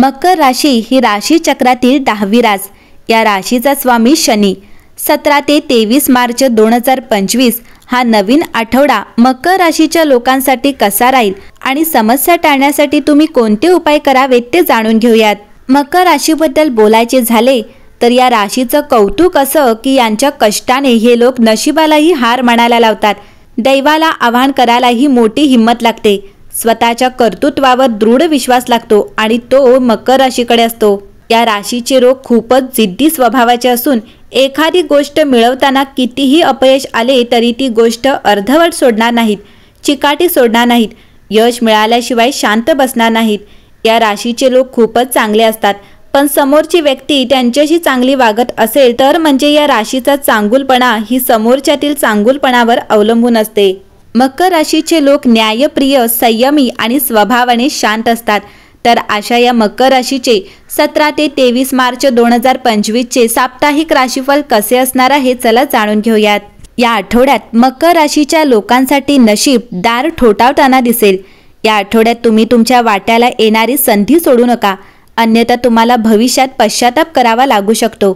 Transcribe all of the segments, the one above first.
मकर राशी ही राशी चक्रातील 10वी रास. या राशीचा स्वामी शनी. 17 ते 23 मार्च 2025 हा नवीन आठवडा मकर राशीच्या लोकांसाठी कसा राहील आणि समस्या टाळण्यासाठी तुम्ही कोणते उपाय करावेत ते जाणून घेऊयात. मकर राशीबद्दल बोलायचे झाले तर या राशीचं कौतुक असं की यांच्या कष्टाने हे लोक नशिबालाही हार मानायला लावतात. दैवाला आवाहन करायलाही मोठी हिंमत लागते. स्वतःच्या कर्तृत्वावर दृढ विश्वास लागतो आणि तो मकर राशीकडे असतो. या राशीचे लोक खूपच जिद्दी स्वभावाचे असून एखादी गोष्ट मिळवताना कितीही अपयश आले तरी ती गोष्ट अर्धवट सोडणार नाहीत, चिकाटी सोडणार नाहीत, यश मिळाल्याशिवाय शांत बसणार नाहीत. या राशीचे लोक खूपच चांगले असतात, पण समोरची व्यक्ती त्यांच्याशी चांगली वागत असेल तर म्हणजे या राशीचा चांगुलपणा ही समोरच्यातील चांगुलपणावर अवलंबून असते. मकर राशीचे लोक न्यायप्रिय, संयमी आणि स्वभावाने शांत असतात. तर अशा या मकर राशीचे 17 ते 23 मार्च 2025 चे साप्ताहिक राशीफल कसे असणार आहे चला जाणून घेऊयात. या आठवड्यात मकर राशीच्या लोकांसाठी नशीब दार ठोठावताना दिसेल. या आठवड्यात तुम्ही तुमच्या वाट्याला येणारी संधी सोडू नका, अन्यथा तुम्हाला भविष्यात पश्चाताप करावा लागू शकतो.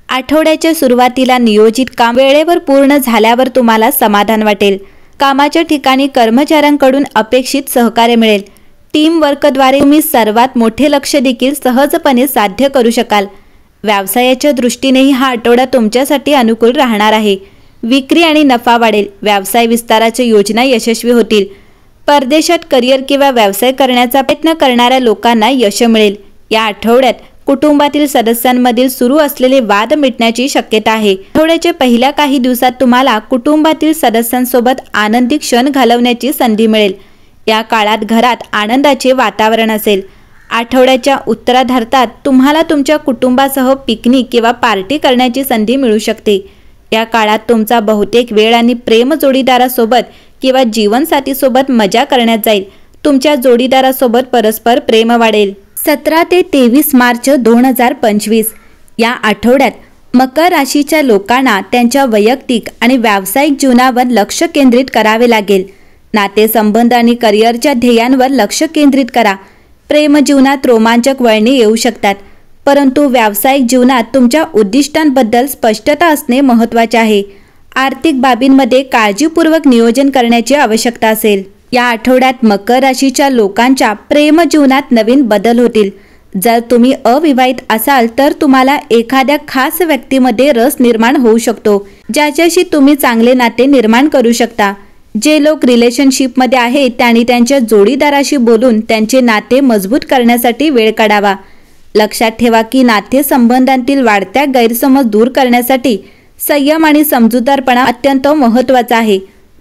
आठवड्याच्या सुरुवातीला नियोजित काम वेळेवर पूर्ण झाल्यावर तुम्हाला समाधान वाटेल. कामाच्या ठिकाणी कर्मचाऱ्यांकडून अपेक्षित सहकार्य मिळेल. टीम वर्कद्वारे तुम्ही सर्वात मोठे लक्ष्य देखील सहजपणे साध्य करू शकाल. व्यवसायाच्या दृष्टीनेही हा आठवडा तुमच्यासाठी अनुकूल राहणार आहे. विक्री आणि नफा वाढेल. व्यवसाय विस्ताराच्या योजना यशस्वी होतील. परदेशात करिअर किंवा व्यवसाय करण्याचा प्रयत्न करणाऱ्या लोकांना यश मिळेल. या आठवड्यात कुटुंबातील सदस्यांमधील सुरू असलेले वाद मिटण्याची शक्यता आहे. आठवड्याच्या पहिल्या काही दिवसात तुम्हाला कुटुंबातील सदस्यांसोबत आनंदी क्षण घालवण्याची संधी मिळेल. या काळात घरात आनंदाचे वातावरण असेल. आठवड्याच्या उत्तरार्धात तुम्हाला तुमच्या कुटुंबासह पिकनिक किंवा पार्टी करण्याची संधी मिळू शकते. या काळात तुमचा बहुतेक वेळ आणि प्रेम जोडीदारासोबत किंवा जीवनसाथीसोबत मजा करण्यात जाईल. तुमच्या जोडीदारासोबत परस्पर प्रेम वाढेल. 17 ते 23 मार्च 2025 या आठवड्यात मकर राशीच्या लोकांना त्यांच्या वैयक्तिक आणि व्यावसायिक जीवनावर लक्ष केंद्रित करावे लागेल. नातेसंबंध आणि करिअरच्या ध्येयांवर लक्ष केंद्रित करा. प्रेमजीवनात रोमांचक वळणे येऊ शकतात, परंतु व्यावसायिक जीवनात तुमच्या उद्दिष्टांबद्दल स्पष्टता असणे महत्त्वाचे आहे. आर्थिक बाबींमध्ये काळजीपूर्वक नियोजन करण्याची आवश्यकता असेल. या आठवड्यात मकर राशीच्या लोकांच्या प्रेमजीवनात नवीन बदल होतील. जर तुम्ही अविवाहित असाल तर तुम्हाला एखाद्या खास व्यक्तीमध्ये रस निर्माण होऊ शकतो, ज्याच्याशी तुम्ही चांगले नाते निर्माण करू शकता. जे लोक रिलेशनशिपमध्ये आहेत त्यांनी त्यांच्या जोडीदाराशी बोलून त्यांचे नाते मजबूत करण्यासाठी वेळ काढावा. लक्षात ठेवा की नातेसंबंधांतील वाढत्या गैरसमज दूर करण्यासाठी संयम आणि समजूतदारपणा अत्यंत महत्त्वाचा आहे.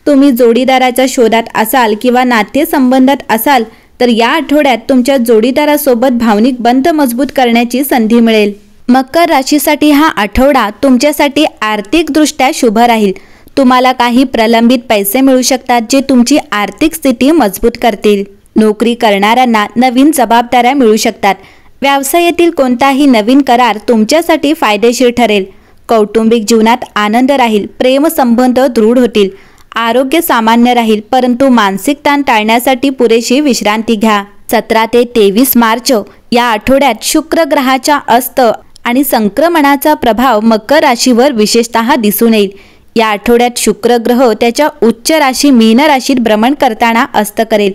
तुम्ही जोडीदाराच्या शोधात असाल किंवा नातेसंबंधात असाल तर या आठवड्यात तुमच्या जोडीदारासोबत भावनिक बंध मजबूत करण्याची संधी मिळेल. मकर राशीसाठी हा आठवडा तुमच्यासाठी आर्थिकदृष्ट्या शुभ राहील. तुम्हाला काही प्रलंबित पैसे मिळू शकतात जे तुमची आर्थिक स्थिती मजबूत करतील. नोकरी करणाऱ्यांना नवीन जबाबदाऱ्या मिळू शकतात. व्यवसायातील कोणताही नवीन करार तुमच्यासाठी फायदेशीर ठरेल. कौटुंबिक जीवनात आनंद राहील. प्रेमसंबंध दृढ होतील. आरोग्य सामान्य राहील, परंतु मानसिक ताण टाळण्यासाठी पुरेशी विश्रांती घ्या. 17 ते 23 मार्च या आठवड्यात शुक्र ग्रहाच्या अस्त आणि संक्रमणाचा प्रभाव मकर राशीवर विशेषतः दिसून येईल. या आठवड्यात शुक्र ग्रह त्याच्या उच्च राशी मीन राशीत भ्रमण करताना अस्त करेल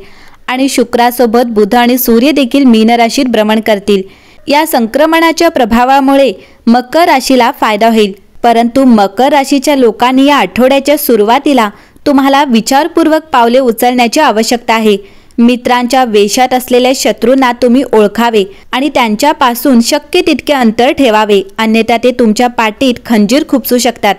आणि शुक्रासोबत बुध आणि सूर्य देखील मीन राशीत भ्रमण करतील. या संक्रमणाच्या प्रभावामुळे मकर राशीला फायदा होईल, परंतु मकर राशीच्या लोकांनी या आठवड्याच्या सुरुवातीला तुम्हाला विचारपूर्वक पावले उचलण्याची आवश्यकता आहे. मित्रांच्या वेशात असलेल्या शत्रूंना तुम्ही ओळखावे आणि त्यांच्यापासून शक्य तितके अंतर ठेवावे, अन्यथा ते तुमच्या पाठीत खंजीर खुपसू शकतात.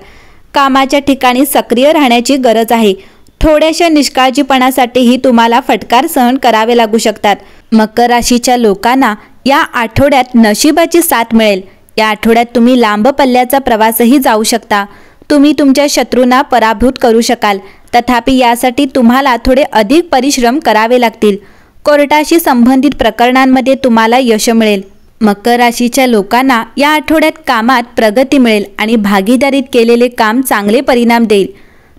कामाच्या ठिकाणी सक्रिय राहण्याची गरज आहे. थोड्याशा निष्काळजीपणासाठीही तुम्हाला फटकार सहन करावे लागू शकतात. मकर राशीच्या लोकांना या आठवड्यात नशिबाची साथ मिळेल. या आठवड्यात तुम्ही लांब पल्ल्याचा प्रवासही जाऊ शकता. तुम्ही तुमच्या शत्रूंना पराभूत करू शकाल, तथापि यासाठी तुम्हाला थोडे अधिक परिश्रम करावे लागतील. कोर्टाशी संबंधित प्रकरणांमध्ये तुम्हाला यश मिळेल. मकर राशीच्या लोकांना या आठवड्यात कामात प्रगती मिळेल आणि भागीदारीत केलेले काम चांगले परिणाम देईल.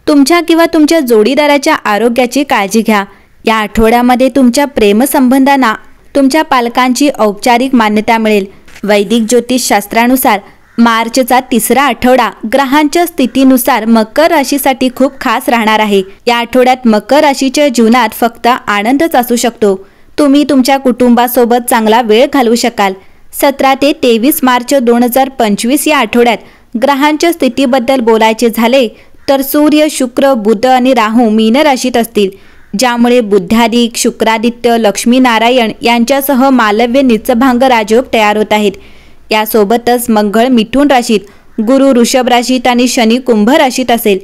तुमच्या किंवा तुमच्या जोडीदाराच्या आरोग्याची काळजी घ्या. या आठवड्यामध्ये तुमच्या प्रेमसंबंधांना तुमच्या पालकांची औपचारिक मान्यता मिळेल। वैदिक ज्योतिषशास्त्रानुसार मार्चचा तिसरा आठवडा ग्रहांच्या स्थितीनुसार मकर राशीसाठी खूप खास राहणार आहे। या आठवड्यात मकर राशीच्या जीवनात फक्त आनंदच असू शकतो। तुम्ही तुमच्या कुटुंबासोबत चांगला वेळ घालवू शकाल। 17 ते 23 मार्च 2025 या आठवड्यात ग्रहांच्या स्थितीबद्दल बोलायचे झाले तर सूर्य, शुक्र, बुध आणि राहू मीन राशीत असतील, ज्यामुळे बुद्धादिक, शुक्रादित्य, लक्ष्मीनारायण यांच्यासह मालव्य नीचभंग राजयोग तयार होत आहेत। यासोबतच मंगळ मिथुन राशीत, गुरु वृषभ राशीत आणि शनी कुंभ राशीत असेल।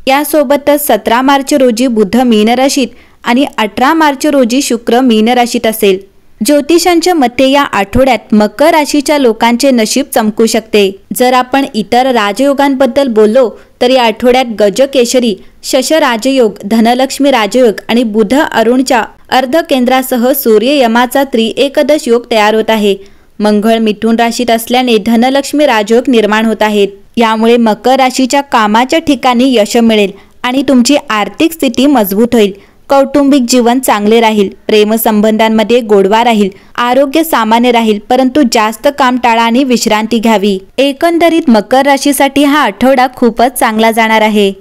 यासोबतच 17 मार्च रोजी बुध मीन राशीत आणि 18 मार्च रोजी शुक्र मीन राशीत असेल। ज्योतिषांच्या मते या आठवड्यात मकर राशीच्या लोकांचे नशीब चमकू शकते। जर आपण इतर राजयोगांबद्दल बोललो तर या आठवड्यात गजकेशरी, शश राजयोग, धनलक्ष्मी राजयोग आणि बुध अरुणच्या अर्धकेंद्रासह सूर्य यमाचा त्रिएकदश योग तयार होत आहे। मंगळ मिथुन राशीत असल्याने धनलक्ष्मी राजयोग निर्माण होत आहेत। यामुळे मकर राशीच्या कामाच्या ठिकाणी यश मिळेल आणि तुमची आर्थिक स्थिती मजबूत होईल। कौटुंबिक जीवन चांगले राहील, प्रेमसंबंधांमध्ये गोडवा राहील, आरोग्य सामान्य राहील, परंतु जास्त काम टाळा आणि विश्रांती घ्यावी। एकंदरीत मकर राशीसाठी हा आठवडा खूपच चांगला जाणार आहे।